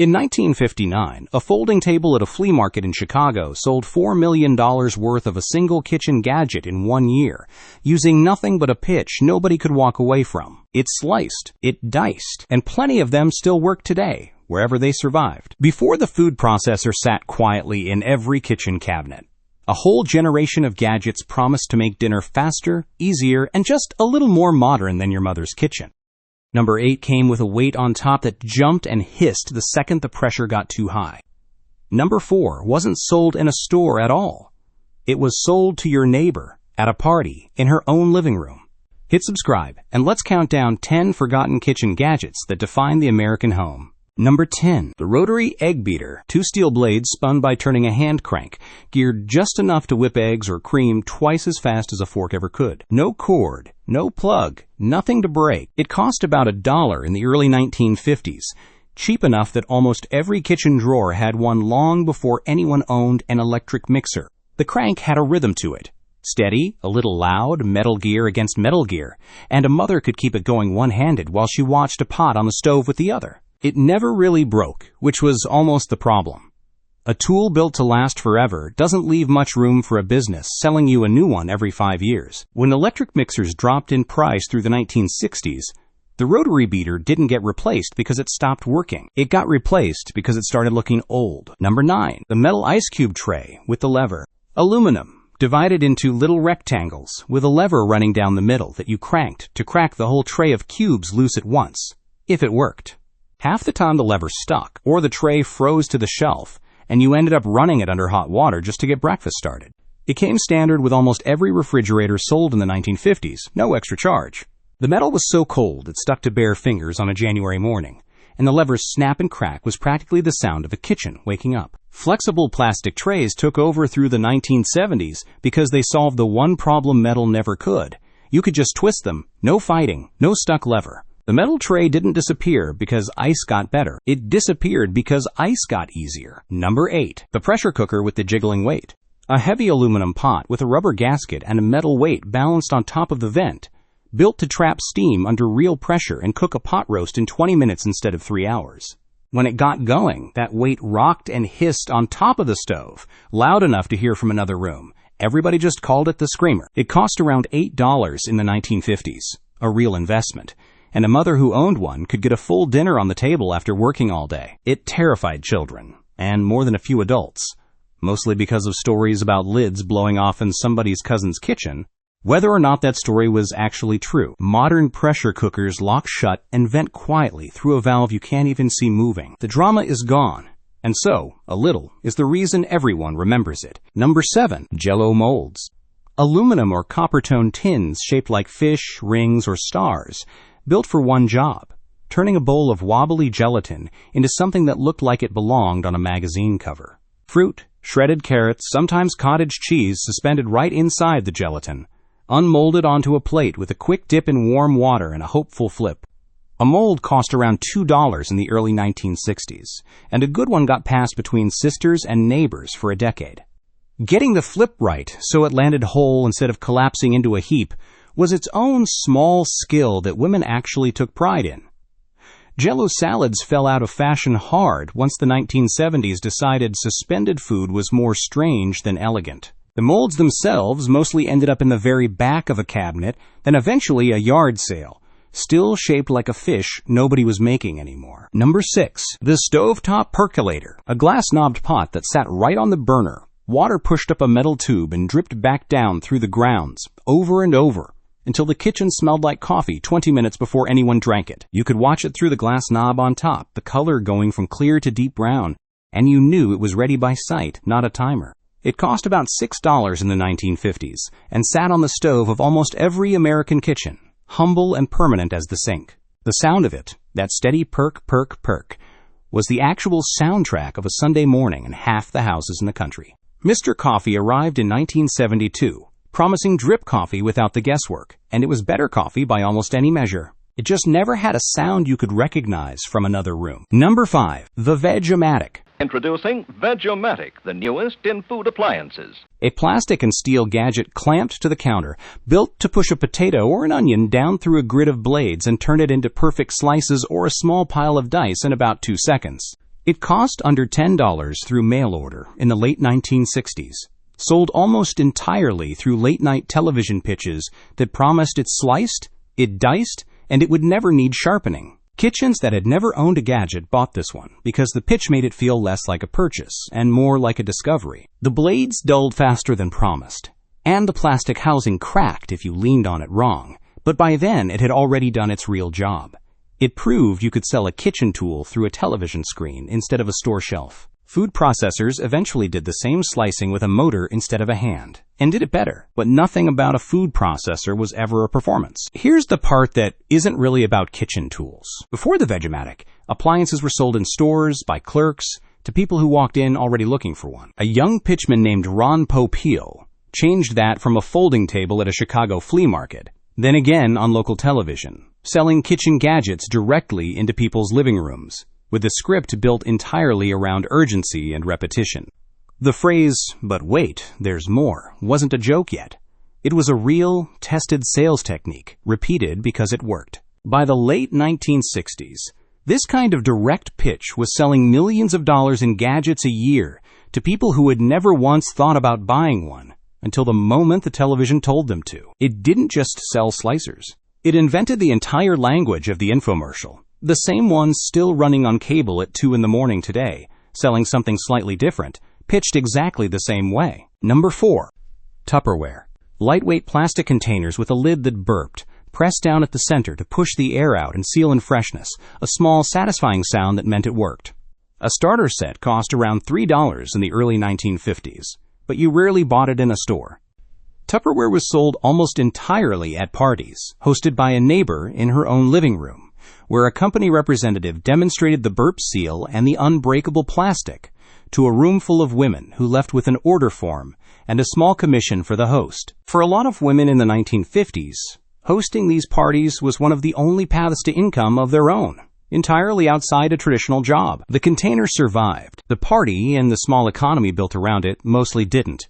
In 1959, a folding table at a flea market in Chicago sold $4 million worth of a single kitchen gadget in 1 year, using nothing but a pitch nobody could walk away from. It sliced, it diced, and plenty of them still work today, wherever they survived. Before the food processor sat quietly in every kitchen cabinet, a whole generation of gadgets promised to make dinner faster, easier, and just a little more modern than your mother's kitchen. Number 8 came with a weight on top that jumped and hissed the second the pressure got too high. Number 4 wasn't sold in a store at all. It was sold to your neighbor, at a party, in her own living room. Hit subscribe, and let's count down 10 forgotten kitchen gadgets that define the American home. Number 10. The rotary egg beater. 2 steel blades spun by turning a hand crank, geared just enough to whip eggs or cream twice as fast as a fork ever could. No cord, no plug, nothing to break. It cost about $1 in the early 1950s, cheap enough that almost every kitchen drawer had one long before anyone owned an electric mixer. The crank had a rhythm to it. Steady, a little loud, metal gear against metal gear, and a mother could keep it going one-handed while she watched a pot on the stove with the other. It never really broke, which was almost the problem. A tool built to last forever doesn't leave much room for a business selling you a new one every 5 years. When electric mixers dropped in price through the 1960s, the rotary beater didn't get replaced because it stopped working. It got replaced because it started looking old. Number 9. The metal ice cube tray with the lever. Aluminum, divided into little rectangles with a lever running down the middle that you cranked to crack the whole tray of cubes loose at once, if it worked. Half the time the lever stuck, or the tray froze to the shelf, and you ended up running it under hot water just to get breakfast started. It came standard with almost every refrigerator sold in the 1950s, no extra charge. The metal was so cold it stuck to bare fingers on a January morning, and the lever's snap and crack was practically the sound of a kitchen waking up. Flexible plastic trays took over through the 1970s because they solved the one problem metal never could. You could just twist them, no fighting, no stuck lever. The metal tray didn't disappear because ice got better. It disappeared because ice got easier. Number 8. The pressure cooker with the jiggling weight. A heavy aluminum pot with a rubber gasket and a metal weight balanced on top of the vent, built to trap steam under real pressure and cook a pot roast in 20 minutes instead of 3 hours. When it got going, that weight rocked and hissed on top of the stove, loud enough to hear from another room. Everybody just called it the Screamer. It cost around $8 in the 1950s, a real investment, and a mother who owned one could get a full dinner on the table after working all day. It terrified children, and more than a few adults, mostly because of stories about lids blowing off in somebody's cousin's kitchen. Whether or not that story was actually true, modern pressure cookers lock shut and vent quietly through a valve you can't even see moving. The drama is gone, and so, a little, is the reason everyone remembers it. Number 7. Jell-O molds. Aluminum or copper-toned tins shaped like fish, rings, or stars, built for one job, turning a bowl of wobbly gelatin into something that looked like it belonged on a magazine cover. Fruit, shredded carrots, sometimes cottage cheese suspended right inside the gelatin, unmolded onto a plate with a quick dip in warm water and a hopeful flip. A mold cost around $2 in the early 1960s, and a good one got passed between sisters and neighbors for a decade. Getting the flip right so it landed whole instead of collapsing into a heap was its own small skill that women actually took pride in. Jell-O salads fell out of fashion hard once the 1970s decided suspended food was more strange than elegant. The molds themselves mostly ended up in the very back of a cabinet, then eventually a yard sale, still shaped like a fish nobody was making anymore. Number 6. The stovetop percolator. A glass-knobbed pot that sat right on the burner. Water pushed up a metal tube and dripped back down through the grounds, over and over, until the kitchen smelled like coffee 20 minutes before anyone drank it. You could watch it through the glass knob on top, the color going from clear to deep brown, and you knew it was ready by sight, not a timer. It cost about $6 in the 1950s, and sat on the stove of almost every American kitchen, humble and permanent as the sink. The sound of it, that steady perk, perk, perk, was the actual soundtrack of a Sunday morning in half the houses in the country. Mr. Coffee arrived in 1972, promising drip coffee without the guesswork, and it was better coffee by almost any measure. It just never had a sound you could recognize from another room. Number 5. The veg-o-matic. Introducing veg-o-matic, the newest in food appliances. A plastic and steel gadget clamped to the counter, built to push a potato or an onion down through a grid of blades and turn it into perfect slices or a small pile of dice in about 2 seconds. It cost under $10 through mail order in the late 1960s, sold almost entirely through late-night television pitches that promised it sliced, it diced, and it would never need sharpening. Kitchens that had never owned a gadget bought this one because the pitch made it feel less like a purchase and more like a discovery. The blades dulled faster than promised, and the plastic housing cracked if you leaned on it wrong, but by then it had already done its real job. It proved you could sell a kitchen tool through a television screen instead of a store shelf. Food processors eventually did the same slicing with a motor instead of a hand, and did it better, but nothing about a food processor was ever a performance. Here's the part that isn't really about kitchen tools. Before the veg-o-matic, appliances were sold in stores, by clerks, to people who walked in already looking for one. A young pitchman named Ron Popeil changed that from a folding table at a Chicago flea market, then again on local television, selling kitchen gadgets directly into people's living rooms, with the script built entirely around urgency and repetition. The phrase, "but wait, there's more," wasn't a joke yet. It was a real, tested sales technique, repeated because it worked. By the late 1960s, this kind of direct pitch was selling millions of dollars in gadgets a year to people who had never once thought about buying one, until the moment the television told them to. It didn't just sell slicers. It invented the entire language of the infomercial. The same ones still running on cable at 2 a.m. today, selling something slightly different, pitched exactly the same way. Number 4. Tupperware. Lightweight plastic containers with a lid that burped, pressed down at the center to push the air out and seal in freshness, a small, satisfying sound that meant it worked. A starter set cost around $3 in the early 1950s, but you rarely bought it in a store. Tupperware was sold almost entirely at parties, hosted by a neighbor in her own living room, where a company representative demonstrated the burp seal and the unbreakable plastic to a room full of women who left with an order form and a small commission for the host. For a lot of women in the 1950s, hosting these parties was one of the only paths to income of their own, entirely outside a traditional job. The container survived. The party and the small economy built around it mostly didn't.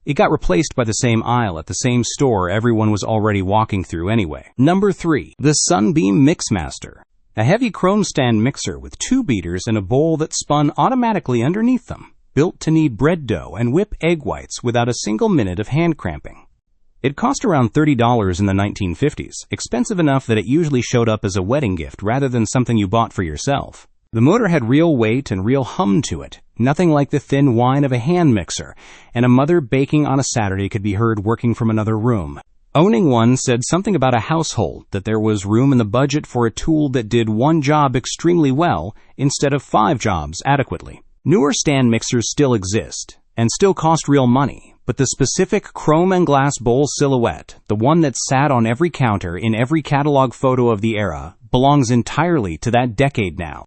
It got replaced by the same aisle at the same store everyone was already walking through anyway. Number 3. The Sunbeam Mixmaster. A heavy chrome stand mixer with 2 beaters and a bowl that spun automatically underneath them, built to knead bread dough and whip egg whites without a single minute of hand cramping. It cost around $30 in the 1950s, expensive enough that it usually showed up as a wedding gift rather than something you bought for yourself. The motor had real weight and real hum to it, nothing like the thin whine of a hand mixer, and a mother baking on a Saturday could be heard working from another room. Owning one said something about a household, that there was room in the budget for a tool that did one job extremely well instead of 5 jobs adequately. Newer stand mixers still exist, and still cost real money, but the specific chrome and glass bowl silhouette, the one that sat on every counter in every catalog photo of the era, belongs entirely to that decade now.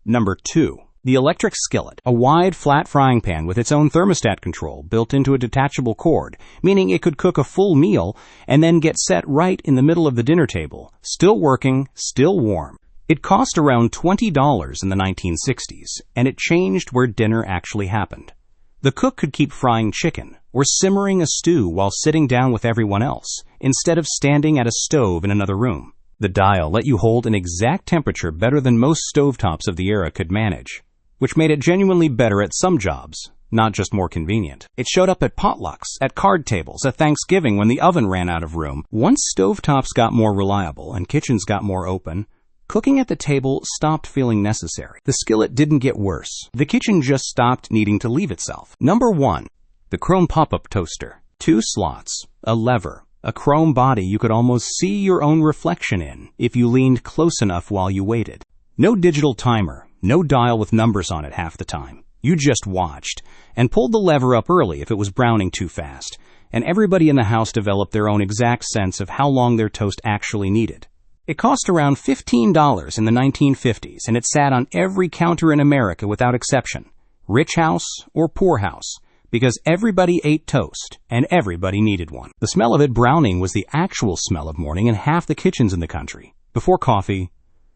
Number 2. The electric skillet, a wide, flat frying pan with its own thermostat control built into a detachable cord, meaning it could cook a full meal and then get set right in the middle of the dinner table, still working, still warm. It cost around $20 in the 1960s, and it changed where dinner actually happened. The cook could keep frying chicken or simmering a stew while sitting down with everyone else, instead of standing at a stove in another room. The dial let you hold an exact temperature better than most stovetops of the era could manage, which made it genuinely better at some jobs, not just more convenient. It showed up at potlucks, at card tables, at Thanksgiving when the oven ran out of room. Once stovetops got more reliable and kitchens got more open, cooking at the table stopped feeling necessary. The skillet didn't get worse. The kitchen just stopped needing to leave itself. Number 1. The chrome pop-up toaster. 2 slots, a lever, a chrome body you could almost see your own reflection in if you leaned close enough while you waited. No digital timer, no dial with numbers on it half the time. You just watched, and pulled the lever up early if it was browning too fast, and everybody in the house developed their own exact sense of how long their toast actually needed. It cost around $15 in the 1950s, and it sat on every counter in America without exception, rich house or poor house, because everybody ate toast, and everybody needed one. The smell of it browning was the actual smell of morning in half the kitchens in the country. Before coffee,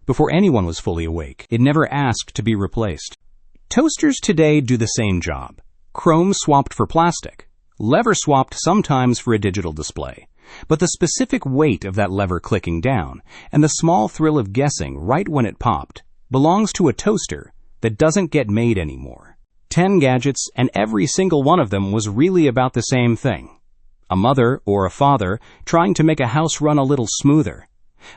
before anyone was fully awake, it never asked to be replaced. Toasters today do the same job. Chrome swapped for plastic, lever swapped sometimes for a digital display. But the specific weight of that lever clicking down, and the small thrill of guessing right when it popped, belongs to a toaster that doesn't get made anymore. 10 gadgets, and every single one of them was really about the same thing. A mother or a father trying to make a house run a little smoother.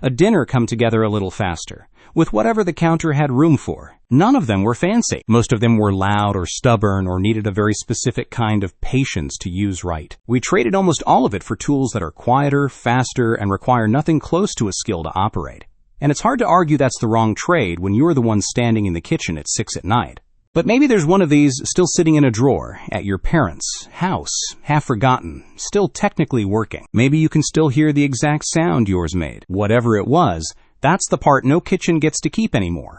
A dinner come together a little faster, with whatever the counter had room for. None of them were fancy. Most of them were loud or stubborn or needed a very specific kind of patience to use right. We traded almost all of it for tools that are quieter, faster, and require nothing close to a skill to operate. And it's hard to argue that's the wrong trade when you're the one standing in the kitchen at 6 at night. But maybe there's one of these still sitting in a drawer at your parents' house, half forgotten, still technically working. Maybe you can still hear the exact sound yours made. Whatever it was, that's the part no kitchen gets to keep anymore.